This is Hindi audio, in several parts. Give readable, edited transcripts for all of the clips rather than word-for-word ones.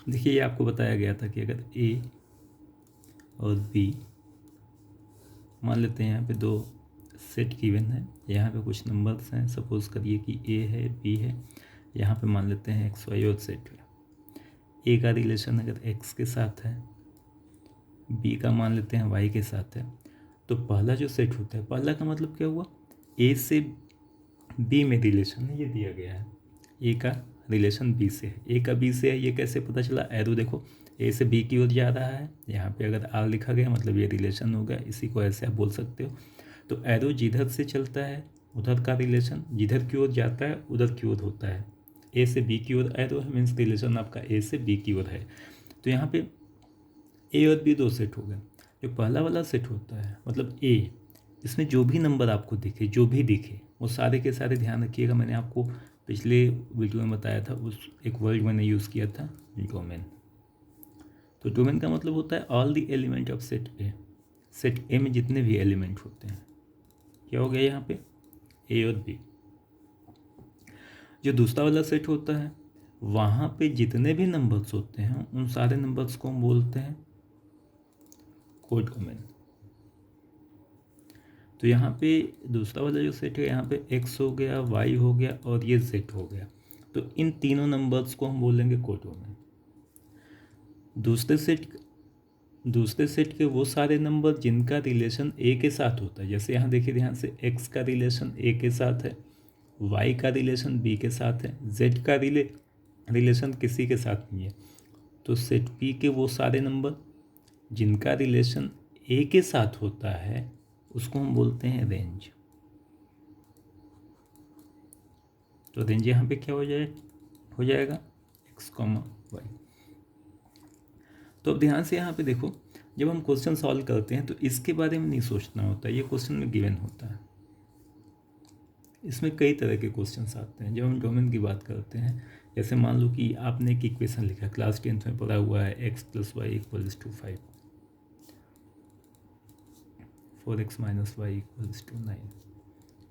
देखिए ये आपको बताया गया था कि अगर ए और बी, मान लेते हैं यहाँ पे दो सेट गिवन है, यहाँ पे कुछ नंबर्स हैं, सपोज करिए कि ए है बी है, यहाँ पे मान लेते हैं एक्स वाई और सेट है। ए का रिलेशन अगर एक्स के साथ है, बी का मान लेते हैं वाई के साथ है, तो पहला जो सेट होता है, पहला का मतलब क्या हुआ, ए से बी में रिलेशन है, ये दिया गया है। ए का रिलेशन बी से है, ए का बी से है, ये कैसे पता चला, एरो देखो ए से बी की ओर जा रहा है, यहाँ पे अगर आर लिखा गया मतलब ये रिलेशन होगा, इसी को ऐसे आप बोल सकते हो। तो एरो जिधर से चलता है उधर का रिलेशन, जिधर की ओर जाता है उधर की ओर होता है। ए से बी की ओर एरो है, मीन्स रिलेशन आपका ए से बी की ओर है। तो यहाँ पे ए और बी दो सेट हो गए। जो पहला वाला सेट होता है मतलब ए, इसमें जो भी नंबर आपको दिखे, जो भी दिखे वो सारे के सारे, ध्यान रखिएगा मैंने आपको पिछले वीडियो में बताया था, उस एक वर्ड मैंने यूज़ किया था, डोमेन। तो डोमेन का मतलब होता है all the element of set A. Set ए में जितने भी एलिमेंट होते हैं, क्या हो गया यहाँ पे, ए और बी। जो दूसरा वाला सेट होता है वहाँ पे जितने भी नंबर्स होते हैं उन सारे नंबर्स को हम बोलते हैं कोडोमेन। तो यहाँ पे दूसरा वाला जो सेट है, यहाँ पे एक्स हो गया, वाई हो गया और ये जेड हो गया, तो इन तीनों नंबर्स को हम बोलेंगे कोडोमेन। दूसरे सेट के वो सारे नंबर जिनका रिलेशन ए के साथ होता है, जैसे यहाँ देखिए ध्यान से, एक्स का रिलेशन ए के साथ है, वाई का रिलेशन बी के साथ है, जेड का रिलेशन किसी के साथ नहीं है। तो सेट पी के वो सारे नंबर जिनका रिलेशन ए के साथ होता है उसको हम बोलते हैं रेंज। तो रेंज यहाँ पे क्या हो जाएगा एक्स कॉमा वाई। तो अब ध्यान से यहाँ पे देखो, जब हम क्वेश्चन सॉल्व करते हैं तो इसके बारे में नहीं सोचना होता, ये क्वेश्चन में गिवन होता है। इसमें कई तरह के क्वेश्चंस आते हैं जब हम डोमेन की बात करते हैं। जैसे मान लो कि आपने एक इक्वेशन लिखा, क्लास 10th में पढ़ा हुआ है, x plus y equals to 5, 4x minus y equals to 9,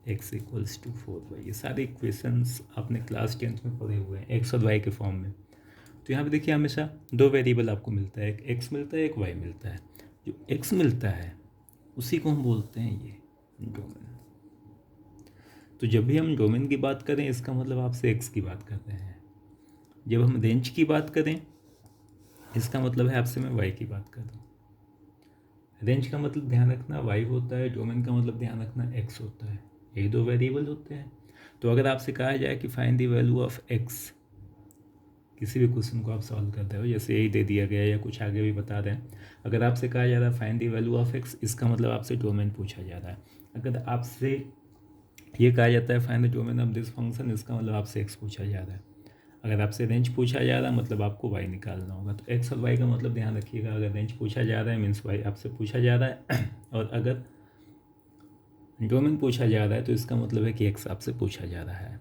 x equals to 4y। ये सारे इक्वेशंस आपने क्लास 10th में पढ़े हुए हैं एक्स और वाई के फॉर्म में। तो यहाँ पे देखिए हमेशा दो वेरिएबल आपको मिलता है, एक एक्स मिलता है, एक वाई मिलता है। जो एक्स मिलता है उसी को हम बोलते हैं ये डोमेन। तो जब भी हम डोमेन की बात करें इसका मतलब आपसे एक्स की बात कर रहे हैं। जब हम रेंज की बात करें इसका मतलब है आपसे मैं वाई की बात कर रहा हूँ। रेंज का मतलब ध्यान रखना वाई होता है, डोमेन का मतलब ध्यान रखना एक्स होता है, यही दो वेरिएबल होते हैं। तो अगर आपसे कहा जाए कि find the value of x, किसी भी क्वेश्चन को आप सॉल्व करते हो, जैसे यही दे दिया गया या कुछ आगे भी बता रहे हैं, अगर आपसे कहा जा रहा है find the value of x, इसका मतलब आपसे डोमेन पूछा जा रहा है। अगर आपसे ये कहा जाता है find the domain of this function, इसका मतलब आपसे एक्स पूछा जा रहा है। अगर आपसे रेंज पूछा जा रहा है मतलब आपको वाई निकालना होगा। तो एक्स और वाई का मतलब ध्यान रखिएगा, अगर रेंज पूछा जा रहा है मीन्स वाई आपसे पूछा जा रहा है और अगर डोमेन पूछा जा रहा है तो इसका मतलब है कि एक्स आपसे पूछा जा रहा है।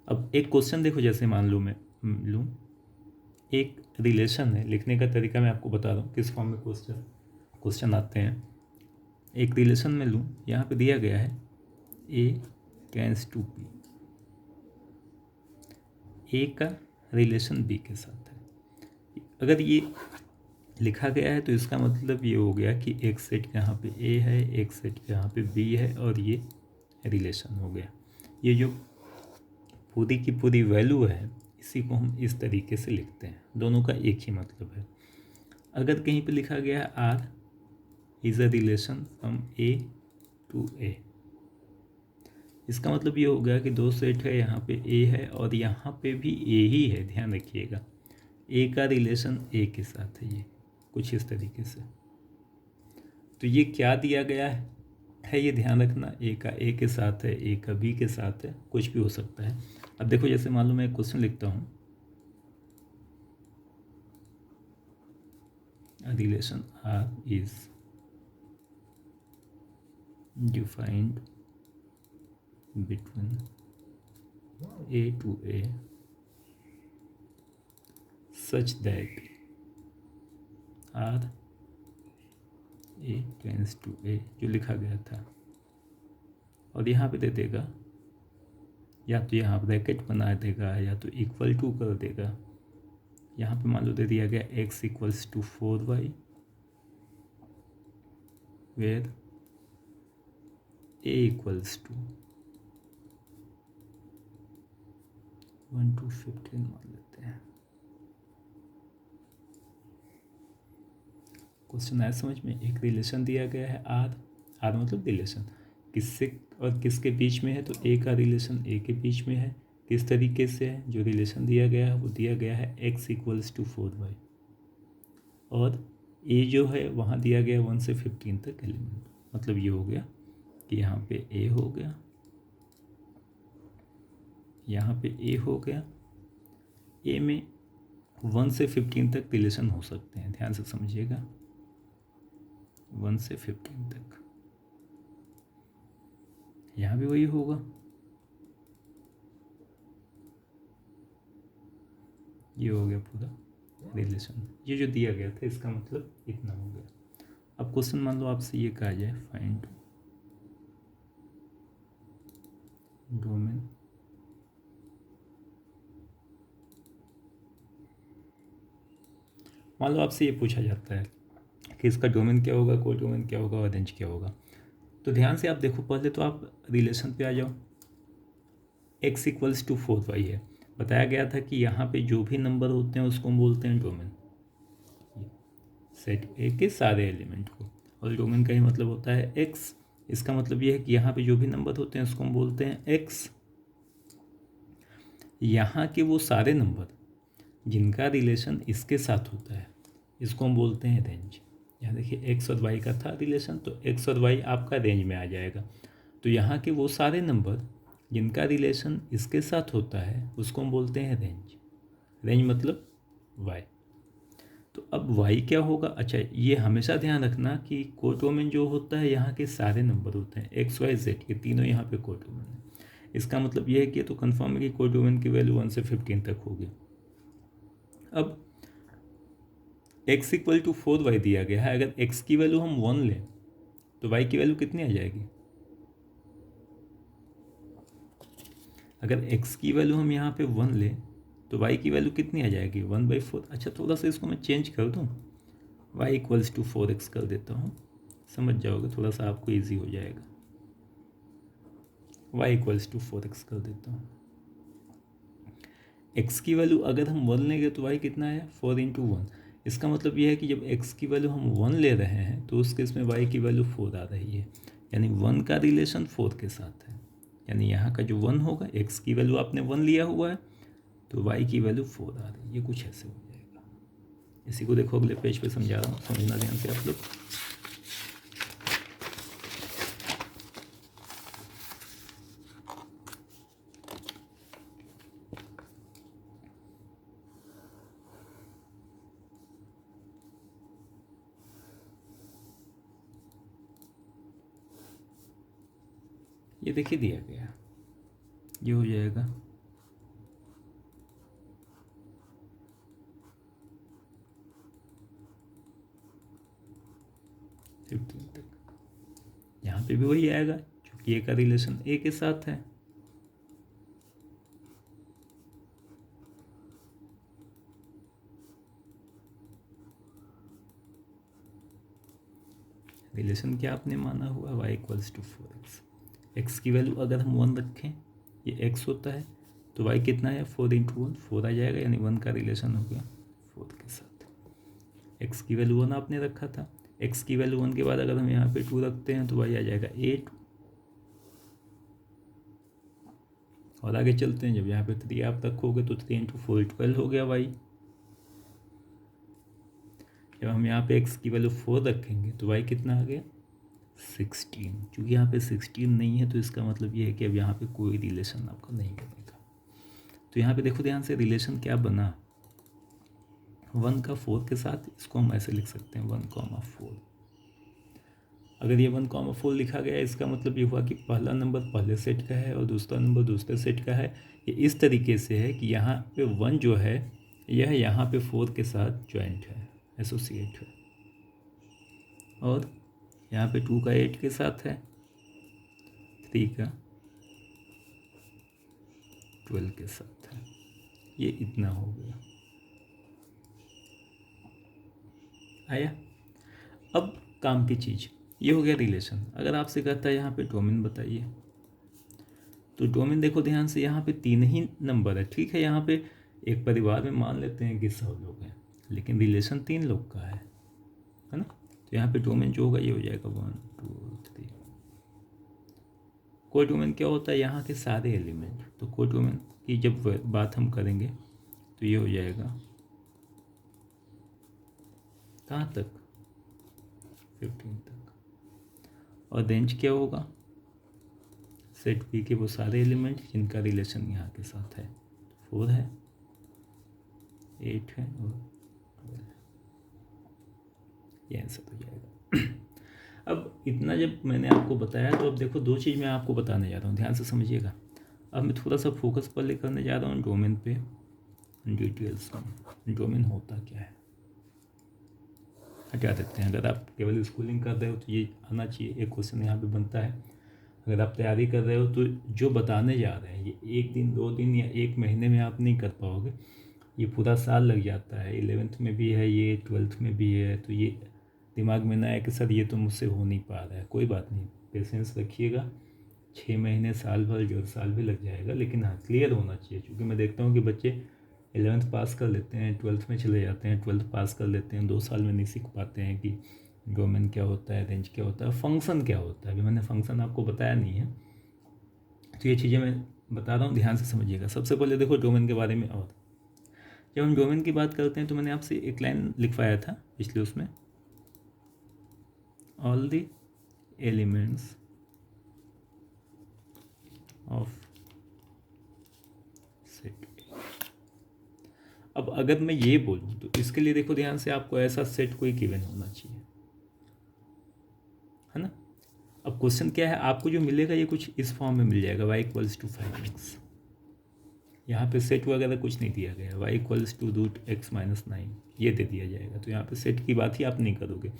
अब एक क्वेश्चन देखो, जैसे मान लो मैं लूँ एक रिलेशन है, लिखने का तरीका मैं आपको बता रहा हूँ किस फॉर्म में क्वेश्चन आते हैं। एक रिलेशन में लूँ, यहाँ पे दिया गया है ए टेंड्स टू बी, ए का रिलेशन बी के साथ है। अगर ये लिखा गया है तो इसका मतलब ये हो गया कि एक सेट यहाँ पे ए है, एक सेट यहाँ पे बी है और ये रिलेशन हो गया। ये जो पूरी की पूरी वैल्यू है इसी को हम इस तरीके से लिखते हैं, दोनों का एक ही मतलब है। अगर कहीं पे लिखा गया है R is a relation from A to A, इसका मतलब ये हो गया कि दो सेट है, यहाँ पे ए है और यहाँ पे भी ए ही है, ध्यान रखिएगा। ए का रिलेशन ए के साथ है, ये कुछ इस तरीके से। तो ये क्या दिया गया है ये ध्यान रखना, ए का ए के साथ है, ए का बी के साथ है, कुछ भी हो सकता है। अब देखो जैसे मान लो मैं एक क्वेश्चन लिखता हूँ, relation R is defined between A to A such that R A tends to A, जो लिखा गया था। और यहाँ पे दे देगा या तो यहाँ ब्रैकेट बना देगा या तो इक्वल टू कर देगा यहाँ पे मान लो दे दिया गया x इक्वल्स टू 4y, वेयर a इक्वल्स टू 1 to 15 मान लेते हैं। क्वेश्चन आया समझ में? एक रिलेशन दिया गया है आर मतलब रिलेशन किससे और किसके बीच में है, तो ए का रिलेशन ए के बीच में है। किस तरीके से है? जो रिलेशन दिया गया है वो दिया गया है x इक्वल्स टू 4y, और ए जो है वहाँ दिया गया 1 से 15 तक एलिमेंट। मतलब ये हो गया कि यहाँ पे ए हो गया, यहाँ पे ए हो गया। ए में 1 से 15 तक रिलेशन हो सकते हैं, ध्यान से समझिएगा, 1 से 15 तक। यहाँ भी वही होगा, ये हो गया पूरा रिलेशन। ये जो दिया गया था इसका मतलब इतना हो गया। अब क्वेश्चन मान लो आपसे ये कहा जाए फाइंड डोमेन मान लो आपसे ये पूछा जाता है कि इसका डोमेन क्या होगा, कोड डोमेन क्या होगा और रेंज क्या होगा। तो ध्यान से आप देखो, पहले तो आप रिलेशन पे आ जाओ। x इक्वल्स टू 4y है, बताया गया था कि यहाँ पे जो भी नंबर होते हैं उसको हम बोलते हैं डोमेन, सेट ए के सारे एलिमेंट को। और डोमेन का ही मतलब होता है x। इसका मतलब ये है कि यहाँ पे जो भी नंबर होते हैं उसको हम बोलते हैं x। यहाँ के वो सारे नंबर जिनका रिलेशन इसके साथ होता है इसको हम बोलते हैं रेंज। यहाँ देखिए x और y का था रिलेशन, तो x और y आपका रेंज में आ जाएगा। तो यहाँ के वो सारे नंबर जिनका रिलेशन इसके साथ होता है उसको हम बोलते हैं रेंज। रेंज मतलब y। तो अब y क्या होगा? अच्छा, ये हमेशा ध्यान रखना कि कोडोमेन जो होता है यहाँ के सारे नंबर होते हैं, x y z के तीनों यहाँ पे कोडोमेन है। इसका मतलब ये है कि तो कन्फर्म है कि कोडोमेन की वैल्यू 1 से 15 तक होगी। अब x इक्वल टू 4y दिया गया है, अगर x की वैल्यू हम 1 लें तो y की वैल्यू कितनी आ जाएगी? अगर x की वैल्यू हम यहाँ पे 1 लें तो y की वैल्यू कितनी आ जाएगी? 1/4। अच्छा, थोड़ा सा इसको मैं चेंज कर दूँ, y इक्वल्स टू 4x कर देता हूँ, समझ जाओगे, थोड़ा सा आपको ईजी हो जाएगा। y इक्वल्स टू 4x कर देता हूँ। x की वैल्यू अगर हम 1 लेंगे तो y कितना है? 4 इंटू 1। इसका मतलब ये है कि जब x की वैल्यू हम 1 ले रहे हैं तो उस केस में y की वैल्यू 4 आ रही है, यानी 1 का रिलेशन 4 के साथ है। यानी यहाँ का जो 1 होगा, x की वैल्यू आपने 1 लिया हुआ है तो y की वैल्यू 4 आ रही है। ये कुछ ऐसे हो जाएगा। इसी को देखो अगले पेज पे समझा रहा हूँ, समझना ध्यान से आप लोग। ये देखिए दिया गया, ये हो जाएगा 15 तक। यहाँ पे भी वही आएगा क्योंकि ए का रिलेशन ए के साथ है। रिलेशन क्या आपने माना हुआ? y equals to 4x। x की वैल्यू अगर हम 1 रखें, ये x होता है, तो y कितना है? 4 इंटू 1, 4 आ जाएगा, यानी 1 का रिलेशन हो गया 4 के साथ। x की वैल्यू 1 आपने रखा था, x की वैल्यू 1 के बाद अगर हम यहाँ पे 2 रखते हैं तो y आ जाएगा 8। और आगे चलते हैं, जब यहाँ पे 3 आप रखोगे तो 3 इंटू 4 12 हो गया y। जब हम यहाँ पे x की वैल्यू 4 रखेंगे तो y कितना आ गया? 16। क्योंकि यहाँ पे 16 नहीं है तो इसका मतलब ये है कि अब यहाँ पे कोई रिलेशन आपका नहीं बनेगा। तो यहाँ पे देखो ध्यान से, रिलेशन क्या बना? 1 का 4 के साथ। इसको हम ऐसे लिख सकते हैं 1,4। अगर ये 1,4 लिखा गया इसका मतलब ये हुआ कि पहला नंबर पहले सेट का है और दूसरा नंबर दूसरे सेट का है। ये इस तरीके से है कि यहाँ पे 1 जो है यह यहाँ पे 4 के साथ ज्वाइंट है, एसोसिएट है, और यहाँ पे 2 का 8 के साथ है, 3 का 12 के साथ है। ये इतना हो गया। आया। अब काम की चीज़ ये हो गया रिलेशन। अगर आपसे कहता है यहाँ पे डोमेन बताइए, तो डोमेन देखो ध्यान से, यहाँ पे 3 ही नंबर है, ठीक है। यहाँ पे एक परिवार में मान लेते हैं कि 100 लोग हैं, लेकिन रिलेशन 3 लोग का है ना। तो यहाँ पे डोमेन जो होगा ये हो जाएगा 1 2 3। कोई डोमेन क्या होता है, यहाँ के सारे एलिमेंट। तो कोई डोमेन की जब बात हम करेंगे तो ये हो जाएगा कहाँ तक, 15 तक। और रेंज क्या होगा, सेट पी के वो सारे एलिमेंट जिनका रिलेशन यहाँ के साथ है, 4 है, 8 है और 12 है। ये आंसर हो जाएगा। अब इतना जब मैंने आपको बताया, तो अब देखो 2 चीज़ मैं आपको बताने जा रहा हूँ, ध्यान से समझिएगा। अब मैं थोड़ा सा फोकस पर ले करने जा रहा हूँ डोमेन पे, डिटेल्स में डोमेन होता क्या है हटा देते हैं। अगर आप केवल स्कूलिंग कर रहे हो तो ये आना चाहिए, एक क्वेश्चन यहाँ पे बनता है। अगर आप तैयारी कर रहे हो तो जो बताने जा रहे हैं ये 1 दिन 2 दिन या 1 महीने में आप नहीं कर पाओगे, ये पूरा साल लग जाता है। 11th में भी है ये, 12th में भी है, तो ये दिमाग में ना है कि सर ये तो मुझसे हो नहीं पा रहा है। कोई बात नहीं, पेशेंस रखिएगा, 6 महीने साल भर 1.5 साल भी लग जाएगा, लेकिन हाँ क्लियर होना चाहिए। क्योंकि मैं देखता हूँ कि बच्चे 11th पास कर लेते हैं, 12th में चले जाते हैं, 12th पास कर लेते हैं, 2 साल में नहीं सीख पाते हैं कि डोमेन क्या होता है, रेंज क्या होता है, फंक्शन क्या होता है। अभी मैंने फंक्शन आपको बताया नहीं है, तो ये चीज़ें मैं बता रहा हूँ, ध्यान से समझिएगा। सबसे पहले देखो डोमेन के बारे में। और जब हम डोमेन की बात करते हैं तो मैंने आपसे एक लाइन लिखवाया था पिछले उसमें, all the elements of set. अब अगर मैं ये बोलूँ तो इसके लिए देखो ध्यान से, आपको ऐसा सेट कोई गिवन होना चाहिए, है ना। अब क्वेश्चन क्या है, आपको जो मिलेगा ये कुछ इस फॉर्म में मिल जाएगा, y = 5x। यहाँ पे सेट वगैरह कुछ नहीं दिया गया, y = √x - 9 ये दे दिया जाएगा। तो यहाँ पे सेट की बात ही आप नहीं करोगे।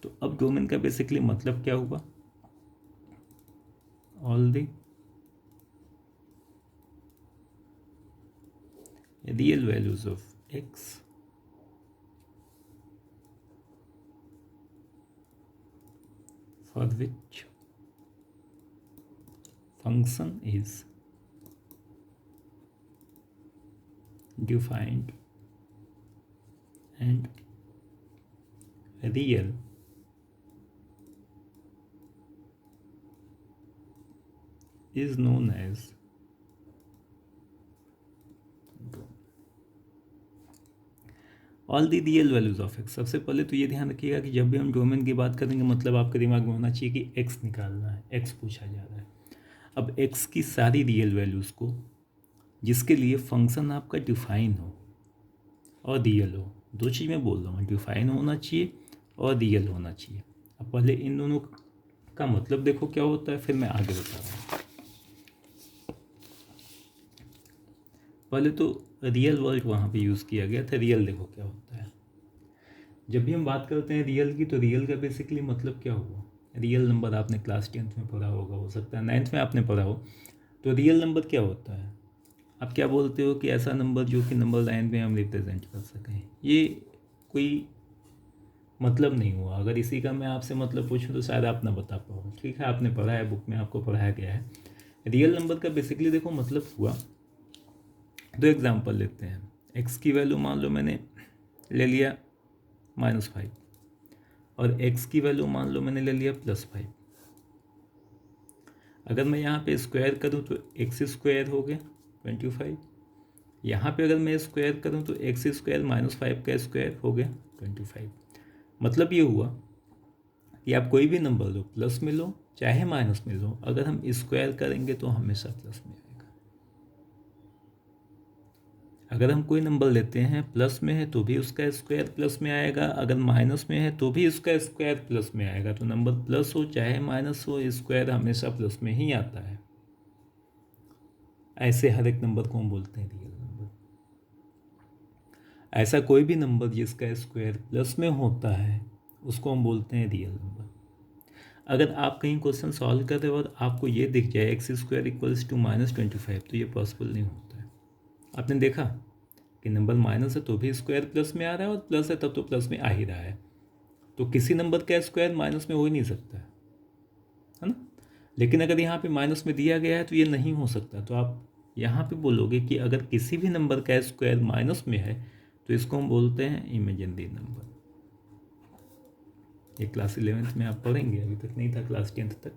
तो अब डोमेन का बेसिकली मतलब क्या हुआ, all the real values of x for which function is defined and real is known as all the real values of x. सबसे पहले तो ये ध्यान रखिएगा कि जब भी हम डोमेन की बात करेंगे मतलब आपके दिमाग में होना चाहिए कि एक्स निकालना है, एक्स पूछा जा रहा है। अब एक्स की सारी रियल वैल्यूज़ को, जिसके लिए फंक्शन आपका डिफाइन हो और रियल हो, 2 चीज़ मैं बोल रहा हूँ, डिफाइन होना चाहिए और रियल होना चाहिए। अब पहले इन दोनों का मतलब देखो क्या होता है, फिर मैं आगे बता रहा हूँ। पहले तो रियल वर्ड वहाँ पे यूज़ किया गया था, रियल देखो क्या होता है। जब भी हम बात करते हैं रियल की, तो रियल का बेसिकली मतलब क्या हुआ, रियल नंबर आपने क्लास 10th में पढ़ा होगा, हो सकता है 9th में आपने पढ़ा हो। तो रियल नंबर क्या होता है, आप क्या बोलते हो कि ऐसा नंबर जो कि नंबर लाइन में हम रिप्रेजेंट कर सकें। ये कोई मतलब नहीं हुआ। अगर इसी का मैं आपसे मतलब पूछूं तो शायद आप ना बता पाओ, ठीक है, आपने पढ़ा है, बुक में आपको पढ़ाया गया है। रियल नंबर का बेसिकली देखो मतलब हुआ, 2 एग्जाम्पल लेते हैं। एक्स की वैल्यू मान लो मैंने ले लिया -5 और एक्स की वैल्यू मान लो मैंने ले लिया +5। अगर मैं यहाँ पे स्क्वायर करूँ तो x² हो गया 25। यहाँ पे अगर मैं स्क्वायर करूँ तो x² - 5 का स्क्वायर हो गया 25। मतलब ये हुआ कि आप कोई भी नंबर लो, प्लस में लो चाहे माइनस में लो, अगर हम स्क्वायर करेंगे तो हमेशा प्लस में आएगा। अगर हम कोई नंबर लेते हैं प्लस में है तो भी उसका स्क्वायर प्लस में आएगा, अगर माइनस में है तो भी उसका स्क्वायर प्लस में आएगा। तो नंबर प्लस हो चाहे माइनस हो, स्क्वायर हमेशा प्लस में ही आता है। ऐसे हर एक नंबर को हम बोलते हैं रियल नंबर। ऐसा कोई भी नंबर जिसका स्क्वायर प्लस में होता है उसको हम बोलते हैं रियल नंबर। अगर आप कहीं क्वेश्चन सॉल्व कर रहे हो और आपको ये दिख जाए x² = -25, तो ये पॉसिबल नहीं होता है। आपने देखा कि नंबर माइनस है तो भी स्क्वायर प्लस में आ रहा है और प्लस है तब तो प्लस में आ ही रहा है। तो किसी नंबर का स्क्वायर माइनस में हो ही नहीं सकता है ना। लेकिन अगर यहाँ पे माइनस में दिया गया है तो ये नहीं हो सकता, तो आप यहाँ पे बोलोगे कि अगर किसी भी नंबर का स्क्वायर माइनस में है तो इसको हम बोलते हैं इमेजिनरी नंबर। ये क्लास 11th में आप पढ़ेंगे, अभी तक नहीं था क्लास 10th तक।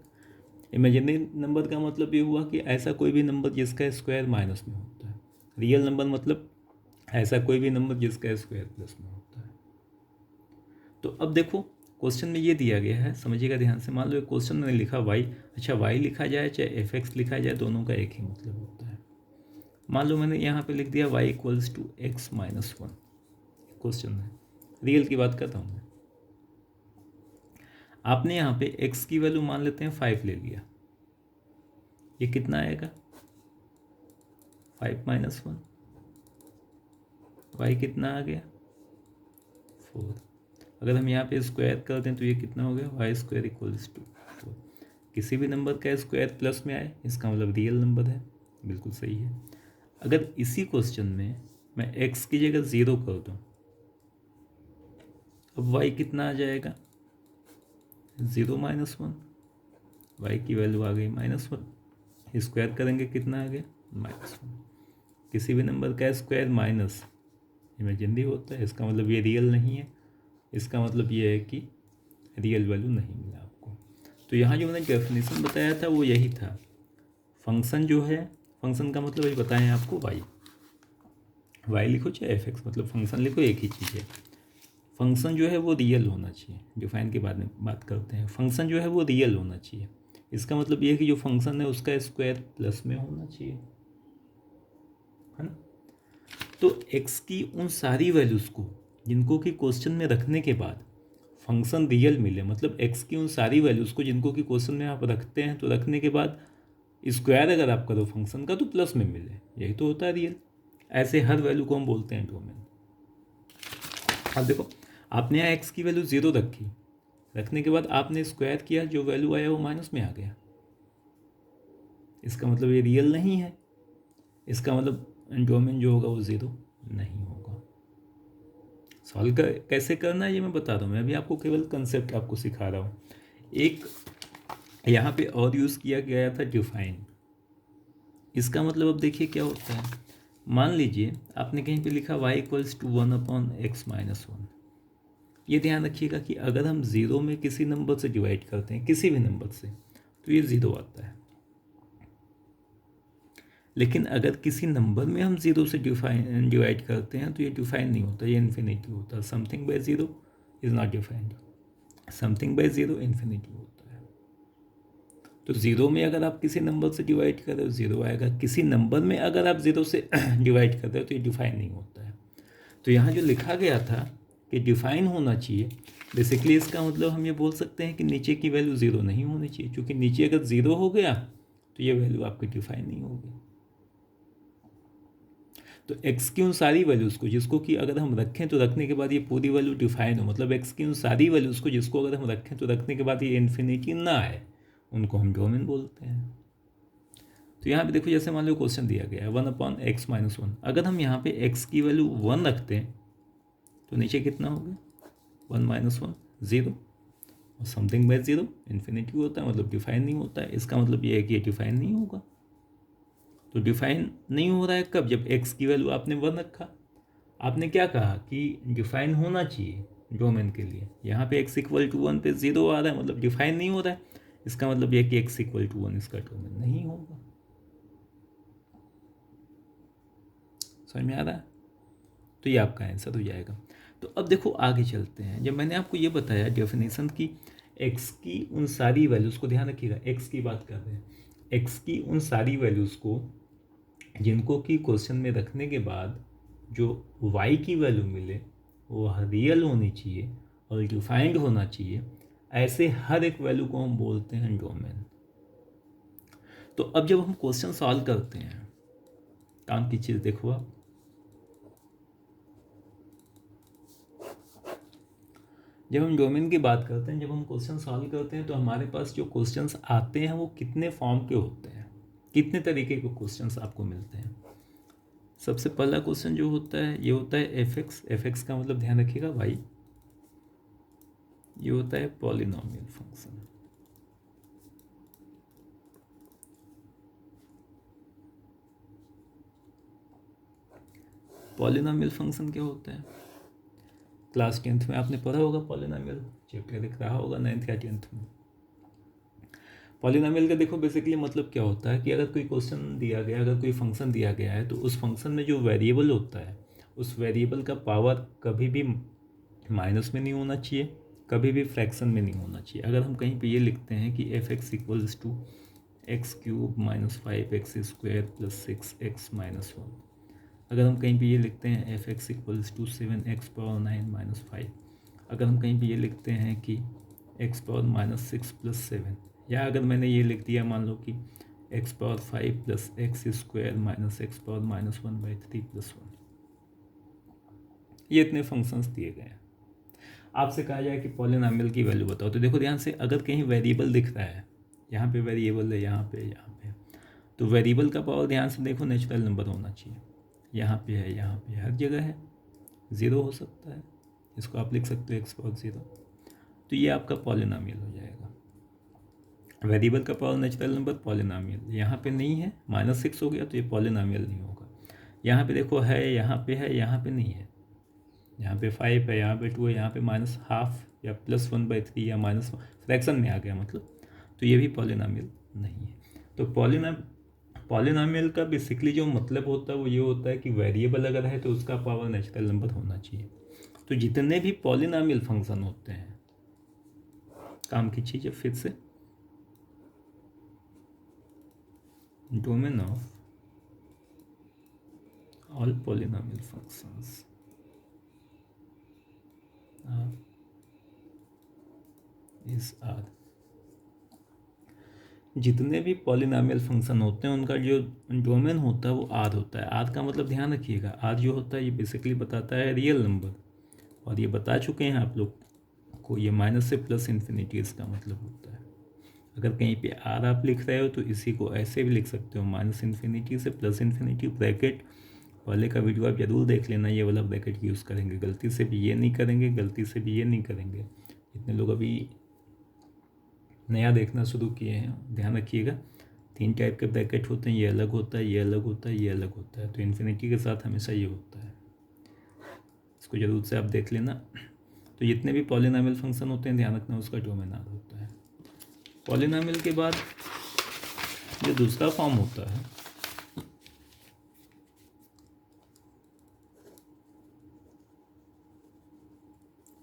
इमेजिनरी नंबर का मतलब ये हुआ कि ऐसा कोई भी नंबर जिसका स्क्वायर माइनस में होता है। रियल नंबर मतलब ऐसा कोई भी नंबर जिसका स्क्वायर प्लस में होता है। तो अब देखो क्वेश्चन में ये दिया गया है, समझिएगा ध्यान से। मान लो क्वेश्चन में लिखा y, अच्छा y लिखा जाए चाहे f(x) लिखा जाए, दोनों का एक ही मतलब होता है। मान लो मैंने यहाँ पे लिख दिया y equals to x minus 1, question है, रियल की बात करता हूँ मैं। आपने यहाँ पे x की वैल्यू मान लेते हैं 5 ले लिया, ये कितना आएगा 5 माइनस 1, y कितना आ गया 4। अगर हम यहाँ पे स्क्वायर कर दें तो ये कितना हो गया वाई स्क्वायर इक्वल्स टू 4। किसी भी नंबर का स्क्वायर प्लस में आए इसका मतलब रियल नंबर है, बिल्कुल सही है। अगर इसी क्वेश्चन में मैं x की जगह 0 कर दूँ, अब y कितना आ जाएगा 0 माइनस 1, y की वैल्यू आ गई -1, स्क्वायर करेंगे कितना आ गया -1। किसी भी नंबर का स्क्वायर माइनस इमेजिनरी होता है, इसका मतलब ये रियल नहीं है, इसका मतलब ये है कि रियल वैल्यू नहीं मिला आपको। तो यहाँ जो मैंने डेफिनेशन बताया था वो यही था, फंक्शन जो है, फंक्शन का मतलब ये बताएं आपको y लिखो चाहे f(x), मतलब फंक्शन लिखो, एक ही चीज़ है। फंक्शन जो है वो रियल होना चाहिए, डिफाइन के बाद में बात करते हैं। फंक्शन जो है वो रियल होना चाहिए, इसका मतलब ये है कि जो फंक्शन है उसका स्क्वायर प्लस में होना चाहिए, है ना। तो x की उन सारी वैल्यूज़ को जिनको कि क्वेश्चन में रखने के बाद फंक्शन रियल मिले, मतलब x की उन सारी वैल्यूज़ को जिनको कि क्वेश्चन में आप रखते हैं तो रखने के बाद स्क्वायर अगर आप करो फंक्शन का तो प्लस में मिले, यही तो होता है रियल। ऐसे हर वैल्यू को हम बोलते हैं डोमेन। अब देखो आपने यहाँ x की वैल्यू 0 रखी, रखने के बाद आपने स्क्वायर किया, जो वैल्यू आया वो माइनस में आ गया, इसका मतलब ये रियल नहीं है, इसका मतलब डोमेन जो होगा वो 0 नहीं होगा। सॉल्व कैसे करना है ये मैं बता रहा हूँ, मैं अभी आपको केवल कंसेप्ट आपको सिखा रहा हूँ। एक यहाँ पे और यूज़ किया गया था डिफाइन, इसका मतलब अब देखिए क्या होता है। मान लीजिए आपने कहीं पे लिखा y equals to 1/x minus 1। ये ध्यान रखिएगा कि अगर हम 0 में किसी नंबर से डिवाइड करते हैं, किसी भी नंबर से, तो ये 0 आता है। लेकिन अगर किसी नंबर में हम 0 से डिवाइड करते हैं तो ये डिफाइन नहीं होता, ये इन्फिनिटी होता है। Something bye 0 is not defined, something bye 0 infinity होता है। तो 0 में अगर आप किसी नंबर से डिवाइड कर रहे हो 0 आएगा, किसी नंबर में अगर आप 0 से डिवाइड कर रहे हो तो ये डिफाइन नहीं होता है। तो यहाँ जो लिखा गया था कि डिफाइन होना चाहिए, बेसिकली इसका मतलब हम ये बोल सकते हैं कि नीचे की वैल्यू 0 नहीं होनी चाहिए, क्योंकि नीचे अगर 0 हो गया तो ये वैल्यू आपकी डिफाइन नहीं होगी। तो x की उन सारी वैल्यूज़ को जिसको कि अगर हम रखें तो रखने के बाद ये पूरी वैल्यू डिफाइन हो, मतलब x की उन सारी वैल्यूज़ को जिसको अगर हम रखें तो रखने के बाद ये इन्फिनिटी ना आए, उनको हम डोमेन बोलते हैं। तो यहाँ पे देखो जैसे मान लो क्वेश्चन दिया गया है 1/x माइनस 1, अगर हम यहाँ पे x की वैल्यू 1 रखते हैं तो नीचे कितना हो गया 1 माइनस 1 0, और समथिंग बाय 0 इन्फिनिटी होता है, मतलब डिफाइन नहीं होता है। इसका मतलब ये है कि ये डिफाइन नहीं होगा। तो डिफाइन नहीं हो रहा है कब, जब x की वैल्यू आपने 1 रखा। आपने क्या कहा कि डिफाइन होना चाहिए डोमेन के लिए, यहाँ पे x इक्वल टू 1 पे 0 आ रहा है, मतलब डिफाइन नहीं हो रहा है। इसका मतलब यह कि x इक्वल टू 1 इसका डोमेन नहीं होगा। समझ में आ रहा है? तो ये आपका आंसर हो जाएगा। तो अब देखो आगे चलते हैं। जब मैंने आपको ये बताया डेफिनेशन की x की उन सारी वैल्यूज़ को, ध्यान रखिएगा x की बात कर रहे हैं, x की उन सारी वैल्यूज़ को जिनको कि क्वेश्चन में रखने के बाद जो y की वैल्यू मिले वो रियल होनी चाहिए और डिफाइंड होना चाहिए, ऐसे हर एक वैल्यू को हम बोलते हैं डोमेन। तो अब जब हम क्वेश्चन सॉल्व करते हैं, काम की चीज़ देखो आप, जब हम डोमेन की बात करते हैं, जब हम क्वेश्चन सॉल्व करते हैं तो हमारे पास जो क्वेश्चंस आते हैं वो कितने फॉर्म के होते हैं, कितने तरीके के क्वेश्चंस आपको मिलते हैं। सबसे पहला क्वेश्चन जो होता है ये होता है एफ एक्स का मतलब ध्यान रखिएगा y, ये होता है पॉलिनोमियल फंक्शन। पॉलिनोमियल फंक्शन क्या होता है? क्लास 10th में आपने पढ़ा होगा, पॉलिनोमियल चैप्टर दिख रहा होगा 9th या 10th में। पॉलिनोमियल का देखो बेसिकली मतलब क्या होता है कि अगर कोई क्वेश्चन दिया गया, अगर कोई फंक्शन दिया गया है, तो उस फंक्शन में जो वेरिएबल होता है, उस वेरिएबल का पावर कभी भी माइनस में नहीं होना चाहिए, कभी भी फ्रैक्शन में नहीं होना चाहिए। अगर हम कहीं पे ये लिखते हैं कि f x equals to x cube minus 5x square plus 6x minus 1, अगर हम कहीं पे ये लिखते हैं f x equals to 7x power 9 minus 5, अगर हम कहीं पे ये लिखते हैं कि x पावर माइनस 6 प्लस 7, या अगर मैंने ये लिख दिया मान लो कि x power 5 plus x square minus x power minus 1/3 plus 1, ये इतने फंक्शंस दिए गए हैं। आपसे कहा जाए कि पॉलिनोमियल की वैल्यू बताओ, तो देखो ध्यान से, अगर कहीं वेरिएबल दिख रहा है, यहाँ पे वेरिएबल है, यहाँ पे, तो वेरिएबल का पावर ध्यान से देखो नेचुरल नंबर होना चाहिए। यहाँ पे है, यहाँ पे हर जगह है, 0 हो सकता है, इसको आप लिख सकते हो x पावर 0, तो ये आपका पॉलिनोमियल हो जाएगा। वेरिएबल का पावर नेचुरल नंबर पॉलिनोमियल, यहाँ पे नहीं है, -6 हो गया तो ये पॉलिनोमियल नहीं होगा। यहाँ पे देखो है, यहाँ पे है, यहाँ पे नहीं है, यहाँ पे 5 है, यहाँ पे 2 है, यहाँ पे -½ या +1/3 या माइनस फ्रैक्शन में आ गया मतलब, तो ये भी पॉलिनोमियल नहीं है। तो पॉलिनोमियल का बेसिकली जो मतलब होता है वो ये होता है कि वेरिएबल अगर है तो उसका पावर नेचुरल नंबर होना चाहिए। तो जितने भी पॉलिनोमियल फंक्शन होते हैं, काम की चीज़ है फिर से, domain of all polynomial functions is R. जितने भी पॉलिनोमियल फंक्शन होते हैं उनका जो डोमेन होता है वो आर होता है। आर का मतलब ध्यान रखिएगा, आर जो होता है ये बेसिकली बताता है रियल नंबर, और ये बता चुके हैं आप लोग को, ये माइनस से प्लस इन्फिनिटी इसका मतलब होता है। अगर कहीं पे आर आप लिख रहे हो तो इसी को ऐसे भी लिख सकते हो, -∞ से +∞, ब्रैकेट। पहले का वीडियो आप जरूर देख लेना, ये वाला ब्रैकेट यूज़ करेंगे, गलती से भी ये नहीं करेंगे, गलती से भी ये नहीं करेंगे। इतने लोग अभी नया देखना शुरू किए हैं, ध्यान रखिएगा। 3 टाइप के ब्रैकेट होते हैं, ये अलग होता है, ये अलग होता है, ये अलग होता है। तो इन्फिनिटी के साथ हमेशा ये होता है, इसको जरूर से आप देख लेना। तो जितने भी पॉलिनोमियल फंक्शन होते हैं ध्यान रखना उसका डोमेन आर होता है। पॉलिनोमियल के बाद जो दूसरा फॉर्म होता है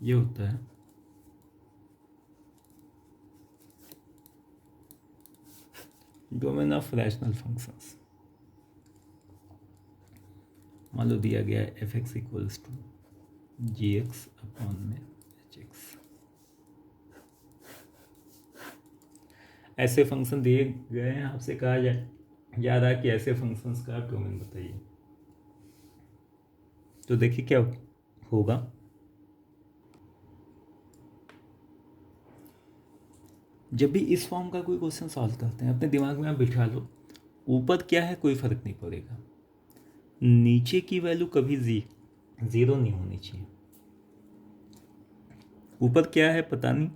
ये होता है डोमेन ऑफ रैशनल फंक्शंस। मान लो दिया गया है f x equals to gx upon में hx, ऐसे फंक्शन दिए गए हैं, आपसे कहा जा रहा है कि ऐसे फंक्शंस का आप डोमेन बताइए। तो देखिए क्या होगा, जब भी इस फॉर्म का कोई क्वेश्चन सॉल्व करते हैं अपने दिमाग में आप बिठा लो, ऊपर क्या है कोई फर्क नहीं पड़ेगा, नीचे की वैल्यू कभी 0 नहीं होनी चाहिए। ऊपर क्या है पता नहीं,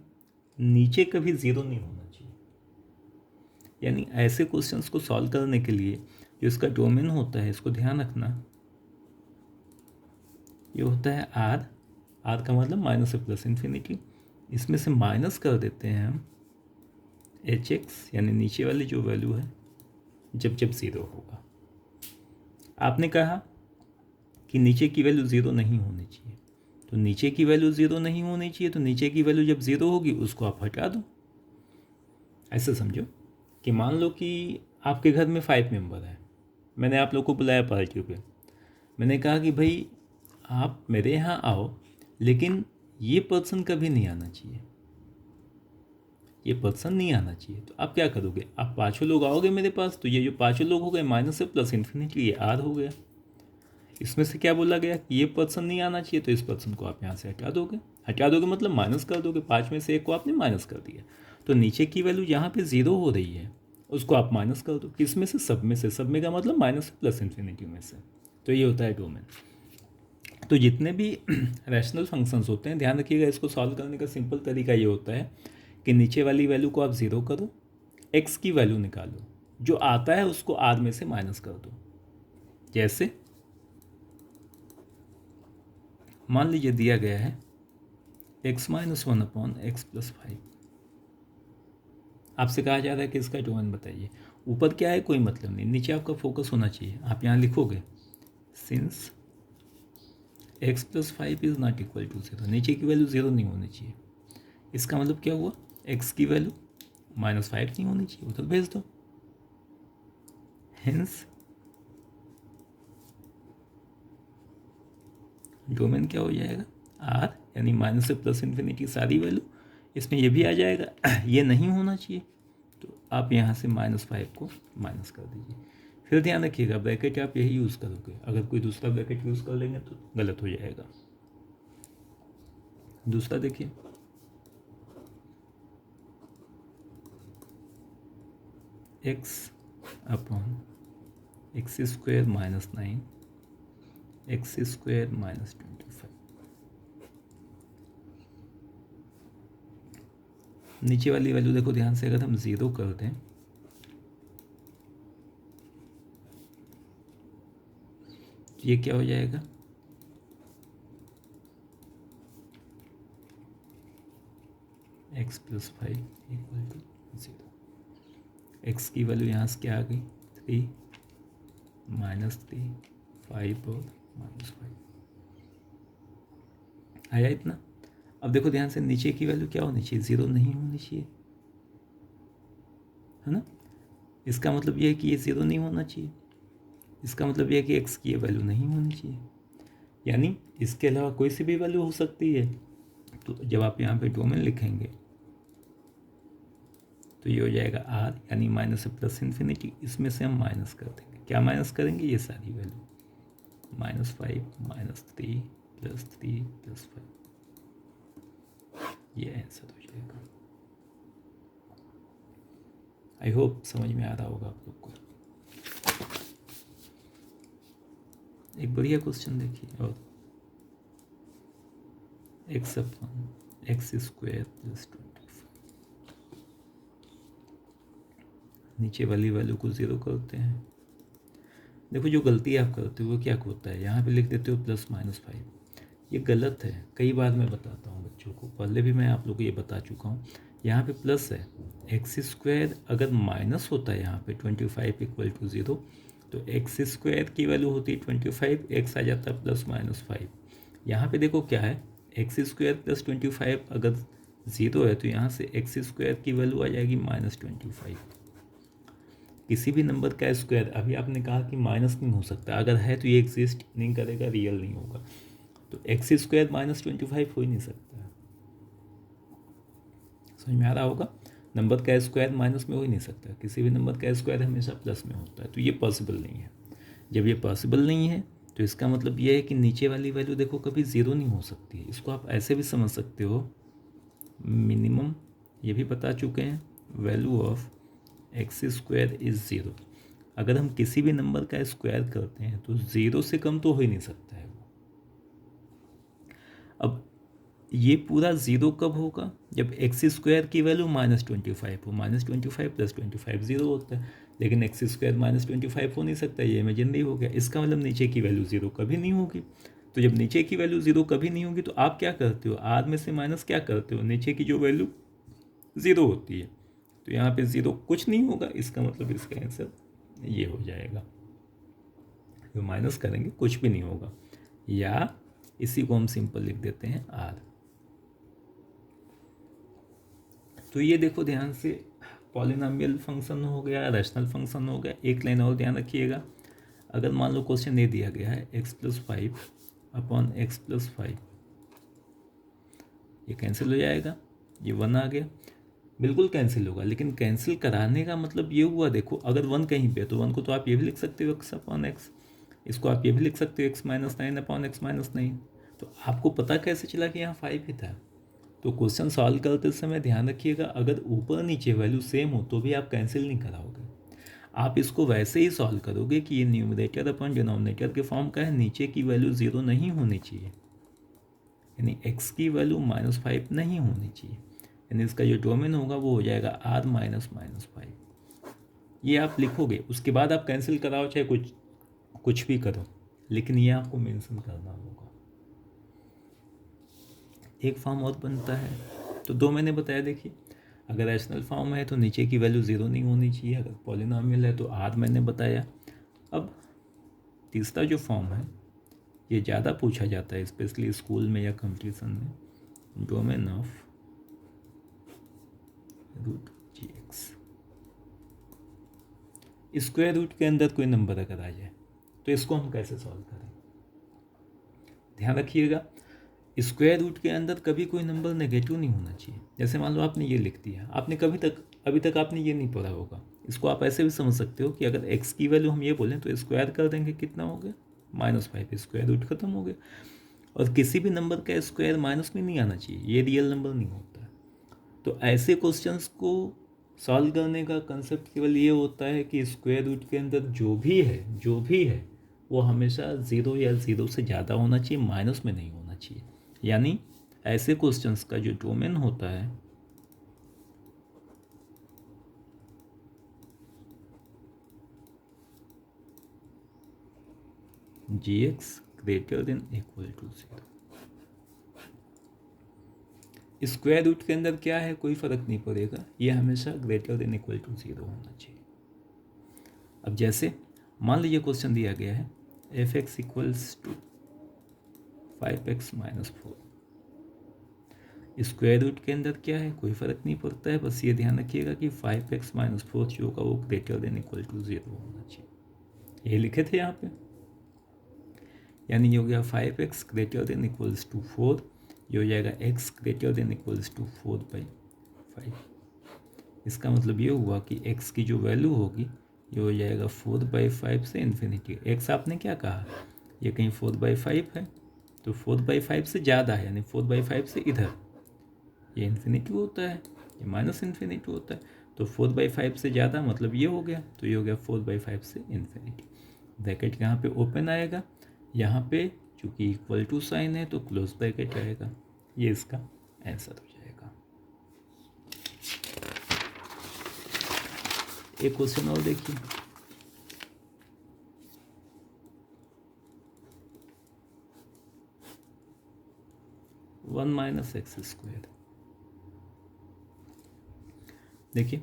नीचे कभी 0 नहीं होना चाहिए। यानी ऐसे क्वेश्चंस को सॉल्व करने के लिए जो इसका डोमेन होता है, इसको ध्यान रखना, ये होता है आर। आर का मतलब माइनस से प्लस इन्फिनिटी, इसमें से माइनस कर देते हैं हम hx, यानी नीचे वाली जो वैल्यू है जब 0 होगा। आपने कहा कि नीचे की वैल्यू 0 नहीं होनी चाहिए, तो नीचे की वैल्यू 0 नहीं होनी चाहिए, तो नीचे की वैल्यू जब 0 होगी उसको आप हटा दो। ऐसे समझो कि मान लो कि आपके घर में 5 मेंबर हैं, मैंने आप लोग को बुलाया पार्टी पे, मैंने कहा कि भाई आप मेरे यहाँ आओ, लेकिन ये पर्सन कभी नहीं आना चाहिए, ये पर्सन नहीं आना चाहिए। तो आप क्या करोगे, आप 5 लोग आओगे मेरे पास, तो ये जो 5 लोग हो गए माइनस से प्लस इन्फिनिटी, ये आर हो गया। इसमें से क्या बोला गया कि ये पर्सन नहीं आना चाहिए, तो इस पर्सन को आप यहाँ से हटा दोगे मतलब माइनस कर दोगे, 5 में से 1 को आपने माइनस कर दिया। तो नीचे की वैल्यू जहाँ पे 0 हो रही है उसको आप माइनस कर दो, किस में से, सब में से, सब में का मतलब माइनस से प्लस इन्फिनिटी में से। तो ये होता है डोमेन। तो जितने भी रैशनल फंक्शंस होते हैं, ध्यान रखिएगा, इसको सॉल्व करने का सिंपल तरीका ये होता है कि नीचे वाली वैल्यू को आप ज़ीरो करो, एक्स की वैल्यू निकालो, जो आता है उसको आर में से माइनस कर दो। जैसे मान लीजिए दिया गया है x-1/x+5, आपसे कहा जा रहा है कि इसका डोमेन बताइए। ऊपर क्या है कोई मतलब नहीं, नीचे आपका फोकस होना चाहिए। आप यहाँ लिखोगे since x+5 is not equal to 0, नीचे की वैल्यू 0 नहीं होनी चाहिए। इसका मतलब क्या हुआ, x की वैल्यू -5 नहीं होनी चाहिए, उधर भेज दो। हेंस डोमेन क्या हो जाएगा, r, यानी माइनस से प्लस इन्फिनिटी सारी वैल्यू, इसमें ये भी आ जाएगा। ये नहीं होना चाहिए, तो आप यहाँ से -5 को माइनस कर दीजिए। फिर ध्यान रखिएगा ब्रैकेट आप यही यूज़ करोगे, अगर कोई दूसरा ब्रैकेट यूज़ कर लेंगे तो गलत हो जाएगा। दूसरा देखिए, x/(x² - 9 x² - 25), नीचे वाली वैल्यू देखो ध्यान से, अगर हम 0 कर दें तो ये क्या हो जाएगा, x+5 इक्वल टू 0। x की वैल्यू यहाँ से क्या आ गई, 3, -3, 5 और -5 आया इतना। अब देखो ध्यान से, नीचे की वैल्यू क्या होनी चाहिए, 0 नहीं होनी चाहिए, है ना। इसका मतलब ये है कि ये 0 नहीं होना चाहिए, इसका मतलब ये है कि x की ये वैल्यू नहीं होनी चाहिए, यानी इसके अलावा कोई सी भी वैल्यू हो सकती है। तो जब आप यहाँ पे डोमेन लिखेंगे तो ये हो जाएगा r, यानी माइनस से प्लस इन्फिनिटी, इसमें से हम माइनस कर देंगे। क्या माइनस करेंगे, ये सारी वैल्यू, -5, -3, +3, +5, ये आंसर हो जाएगा। आई होप समझ में आ रहा होगा आप लोग को। एक बढ़िया क्वेश्चन देखिए, और x/(x² + 25), नीचे वाली वैल्यू को 0 करते हैं। देखो जो गलती आप करते हो वो क्या होता है, यहाँ पे लिख देते हो +-5, ये गलत है। कई बार मैं बताता हूँ बच्चों को, पहले भी मैं आप लोगों को ये बता चुका हूँ। यहाँ पे प्लस है, x² अगर माइनस होता है यहाँ पे 25 इक्वल टू 0, तो x² की वैल्यू होती है 25, x आ जाता है +-5। यहाँ पे देखो क्या है, x² + 25 अगर 0 है तो यहाँ से x² की वैल्यू आ जाएगी -25। किसी भी नंबर का स्क्वायर, अभी आपने कहा कि माइनस नहीं हो सकता, अगर है तो ये एग्जिस्ट नहीं करेगा, रियल नहीं होगा। तो x² -25 हो ही नहीं सकता है, समझ में आ रहा होगा। नंबर का स्क्वायर माइनस में हो ही नहीं सकता, किसी भी नंबर का स्क्वायर हमेशा प्लस में होता है, तो ये पॉसिबल नहीं है। जब ये पॉसिबल नहीं है तो इसका मतलब ये है कि नीचे वाली वैल्यू देखो कभी 0 नहीं हो सकती है। इसको आप ऐसे भी समझ सकते हो, मिनिमम ये भी बता चुके हैं, वैल्यू ऑफ x² इज़ 0। अगर हम किसी भी नंबर का स्क्वायर करते हैं तो 0 से कम तो हो ही नहीं सकता है वो। अब ये पूरा 0 कब होगा, जब x² की वैल्यू -25 हो। -25 + 25 0 होता है, लेकिन x² -25 हो नहीं सकता, ये इमेजिनरी हो गया। इसका मतलब नीचे की वैल्यू 0 कभी नहीं होगी। तो जब नीचे की वैल्यू 0 कभी नहीं होगी तो आप क्या करते हो, r में से माइनस क्या करते हो, नीचे की जो वैल्यू 0 होती है। तो यहाँ पे 0 कुछ नहीं होगा, इसका मतलब इसका आंसर ये हो जाएगा। जो माइनस करेंगे कुछ भी नहीं होगा, या इसी को हम सिंपल लिख देते हैं r। तो ये देखो ध्यान से, पॉलिनॉमियल फंक्शन हो गया, रैशनल फंक्शन हो गया। एक लाइन और ध्यान रखिएगा, अगर मान लो क्वेश्चन ये दिया गया है x+5/x+5, ये कैंसिल हो जाएगा, ये 1 आ गया, बिल्कुल कैंसिल होगा। लेकिन कैंसिल कराने का मतलब ये हुआ, देखो अगर 1 कहीं पे तो 1 को तो आप ये भी लिख सकते हो x/x, इसको आप ये भी लिख सकते हो x - 9/x - 9। तो आपको पता कैसे चला कि यहाँ 5 ही था। तो क्वेश्चन सॉल्व करते समय ध्यान रखिएगा, अगर ऊपर नीचे वैल्यू सेम हो तो भी आप कैंसिल नहीं कराओगे। आप इसको वैसे ही सॉल्व करोगे कि ये न्यूमरेटर अपन डिनोमिनेटर के फॉर्म का है, नीचे की वैल्यू 0 नहीं होनी चाहिए, यानी x की वैल्यू -5 नहीं होनी चाहिए, यानी इसका जो डोमेन होगा वो हो जाएगा r -5। ये आप लिखोगे, उसके बाद आप कैंसिल कराओ चाहे कुछ भी करो, लेकिन ये आपको मेंशन करना होगा। एक फॉर्म और बनता है, तो दो मैंने बताया। देखिए, अगर रैशनल फॉर्म है तो नीचे की वैल्यू 0 नहीं होनी चाहिए, अगर पॉलिनॉमियल है तो r मैंने बताया। अब तीसरा जो फॉर्म है ये ज़्यादा पूछा जाता है, स्पेशली स्कूल में या कंपटीशन में, domain of root gx। Square root के अंदर कोई नंबर अगर आ जाए तो इसको हम कैसे सॉल्व करें? ध्यान रखिएगा, स्क्वायर रूट के अंदर कभी कोई नंबर नेगेटिव नहीं होना चाहिए। जैसे मान लो आपने ये लिख दिया, आपने अभी तक आपने ये नहीं पढ़ा होगा। इसको आप ऐसे भी समझ सकते हो कि अगर x की वैल्यू हम ये बोलें तो स्क्वायर कर देंगे, कितना हो गया -5, स्क्वायर रूट खत्म हो गया। और किसी भी नंबर का स्क्वायर माइनस में नहीं आना चाहिए, ये रियल नंबर नहीं होता। तो ऐसे क्वेश्चंस को सॉल्व करने का कंसेप्ट केवल ये होता है कि स्क्वायर रूट के अंदर जो भी है वो हमेशा 0 या 0 से ज़्यादा होना चाहिए, माइनस में नहीं होना चाहिए। यानी ऐसे क्वेश्चंस का जो डोमेन होता है gx greater than equal to 0। Square root के अंदर क्या है कोई फर्क नहीं पड़ेगा, ये हमेशा ग्रेटर देन इक्वल टू 0 होना चाहिए। अब जैसे मान लीजिए क्वेश्चन दिया गया है f(x) equals to 5x - 4। Square root के अंदर क्या है कोई फर्क नहीं पड़ता है, बस ये ध्यान रखिएगा कि 5x - 4 जो होगा वो ग्रेटर देन इक्वल टू 0 होना चाहिए। ये लिखे थे यहाँ पे, यानी ये हो गया 5x greater than equals to 4, ये हो जाएगा x greater than equals to 4/5। इसका मतलब ये हुआ कि x की जो वैल्यू होगी ये हो जाएगा 4/5 से इन्फिनिटी। x आपने क्या कहा, ये कहीं 4/5 है तो 4/5 से ज़्यादा है, यानी 4/5 से इधर ये इन्फिनिटी होता है, ये माइनस इन्फिनिटी होता है। तो 4/5 से ज़्यादा मतलब ये हो गया, तो ये हो गया 4/5 से इन्फिनिटी। ब्रैकेट यहाँ पे ओपन आएगा, यहाँ पे चूँकि इक्वल टू साइन है तो क्लोज ब्रैकेट आएगा। ये इसका आंसर हो जाएगा। एक क्वेश्चन और देखिए, (1 - x²). देखिए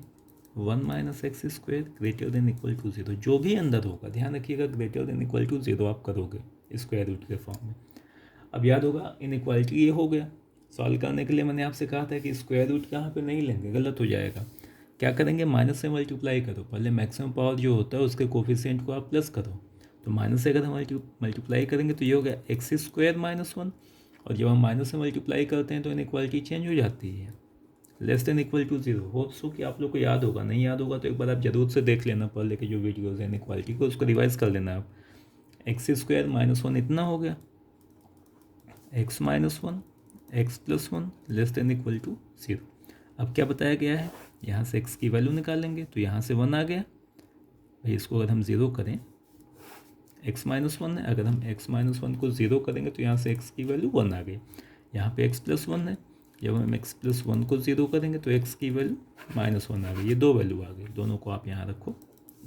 1 - x² greater than equal to 0, जो भी अंदर होगा ध्यान रखिएगा ग्रेटर देन इक्वल टू 0 आप करोगे स्क्वायर रूट के फॉर्म में। अब याद होगा इनइक्वालिटी ये हो गया, सॉल्व करने के लिए मैंने आपसे कहा था कि स्क्वायर रूट यहाँ पे नहीं लेंगे, गलत हो जाएगा। क्या करेंगे, माइनस से मल्टीप्लाई करो, पहले मैक्सिमम पावर जो होता है उसके कोफिशिएंट को आप प्लस करो। तो माइनस से अगर हम मल्टीप्लाई करेंगे तो ये हो गया x² -1, और जब हम माइनस से मल्टीप्लाई करते हैं तो इनइक्वालिटी चेंज हो जाती है, less than equal to 0। Hope so कि आप लोग को याद होगा, नहीं याद होगा तो एक बार आप जरूर से देख लेना पहले के जो वीडियोज़ हैं इनइक्वालिटी को, उसको रिवाइज कर लेना आप। x² -1 इतना हो गया, x - 1 x + 1 less than equal to 0। अब क्या बताया गया है, यहाँ से x की वैल्यू निकालेंगे तो यहाँ से 1 आ गया भाई, इसको अगर हम 0 करें x - 1 है, अगर हम x - 1 को 0 करेंगे तो यहाँ से x की वैल्यू 1 आ गई। यहाँ पे x + 1 है, जब हम x + 1 को 0 करेंगे तो x की वैल्यू -1 आ गई। ये दो वैल्यू आ गई, दोनों को आप यहाँ रखो,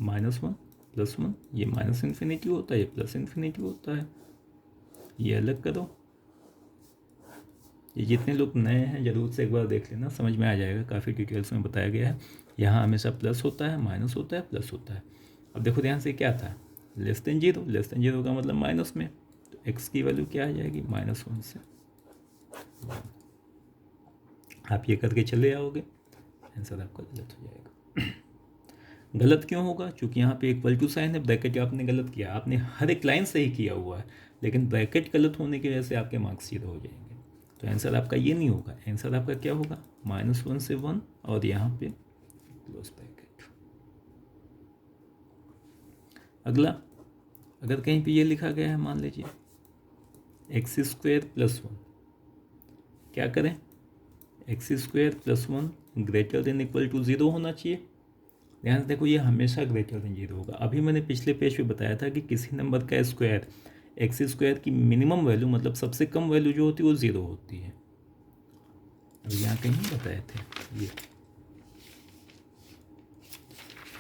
-1 + 1, ये माइनस इन्फिनिटी होता है, ये प्लस इन्फिनिटी होता है, ये अलग करो। ये जितने लोग नए हैं ज़रूर से एक बार देख लेना, समझ में आ जाएगा, काफ़ी डिटेल्स में बताया गया है। यहाँ हमेशा प्लस होता है, माइनस होता है, प्लस होता है। अब देखो ध्यान से क्या था, लेस देन 0, लेस देन 0 का मतलब माइनस में, तो x की वैल्यू क्या आ जाएगी, -1 से 1। आप ये करके चले आओगे, आंसर आपका गलत हो जाएगा। गलत क्यों होगा, क्योंकि यहाँ पे इक्वल टू साइन है, ब्रैकेट आपने गलत किया, आपने हर एक लाइन सही किया हुआ है, लेकिन ब्रैकेट गलत होने की वजह से आपके मार्क्स 0 हो जाएंगे। तो आंसर आपका ये नहीं होगा, आंसर आपका क्या होगा, -1 से 1 और यहाँ पे क्लोज ब्रैकेट। अगला, अगर कहीं पे ये लिखा गया है, मान लीजिए x² + 1, क्या करें, x² + 1 greater than equal to 0 होना चाहिए। ध्यान से देखो, ये हमेशा ग्रेटर देन 0 होगा। अभी मैंने पिछले पेज पे बताया था कि किसी नंबर का स्क्वायर एक्स स्क्वायर की मिनिमम वैल्यू मतलब सबसे कम वैल्यू जो होती है वो 0 होती है। अब यहाँ कहीं बताए थे ये।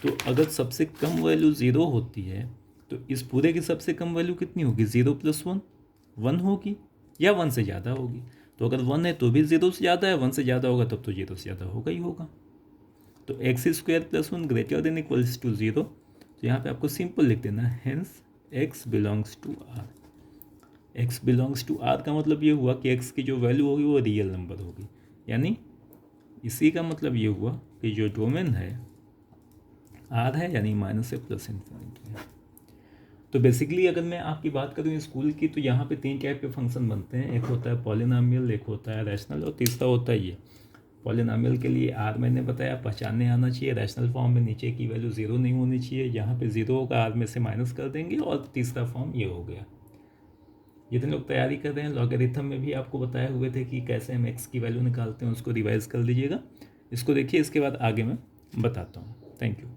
तो अगर सबसे कम वैल्यू 0 होती है तो इस पूरे की सबसे कम वैल्यू कितनी होगी? 0 + 1 1 होगी या 1 से ज़्यादा होगी। तो अगर 1 है तो भी 0 से ज़्यादा है, 1 से ज़्यादा होगा तब तो 0 से ज़्यादा होगा ही होगा। तो x² + 1 greater than equals to 0। तो यहाँ पे आपको सिंपल लिख देना है, hence x belongs to R। x belongs to R का मतलब ये हुआ कि x की जो वैल्यू होगी वो रियल नंबर होगी, यानी इसी का मतलब ये हुआ कि जो डोमेन है R है, यानी माइनस से प्लस इन्फिनिटी है। तो बेसिकली अगर मैं आपकी बात करूँ स्कूल की, तो यहाँ पे 3 टाइप के फंक्शन बनते हैं। एक होता है पॉलिनॉमियल, एक होता है रैशनल, और तीसरा होता है ये। पॉलिनॉमियल के लिए R मैंने बताया पहचानने आना चाहिए, रैशनल फॉर्म में नीचे की वैल्यू 0 नहीं होनी चाहिए, यहाँ पे 0 होगा R में से माइनस कर देंगे, और तीसरा फॉर्म ये हो गया। जितने लोग तैयारी कर रहे हैं, लॉगरिथम में भी आपको बताए हुए थे कि कैसे हम x की वैल्यू निकालते हैं, उसको रिवाइज कर लीजिएगा। इसको देखिए, इसके बाद आगे मैं बताता हूँ। Thank you.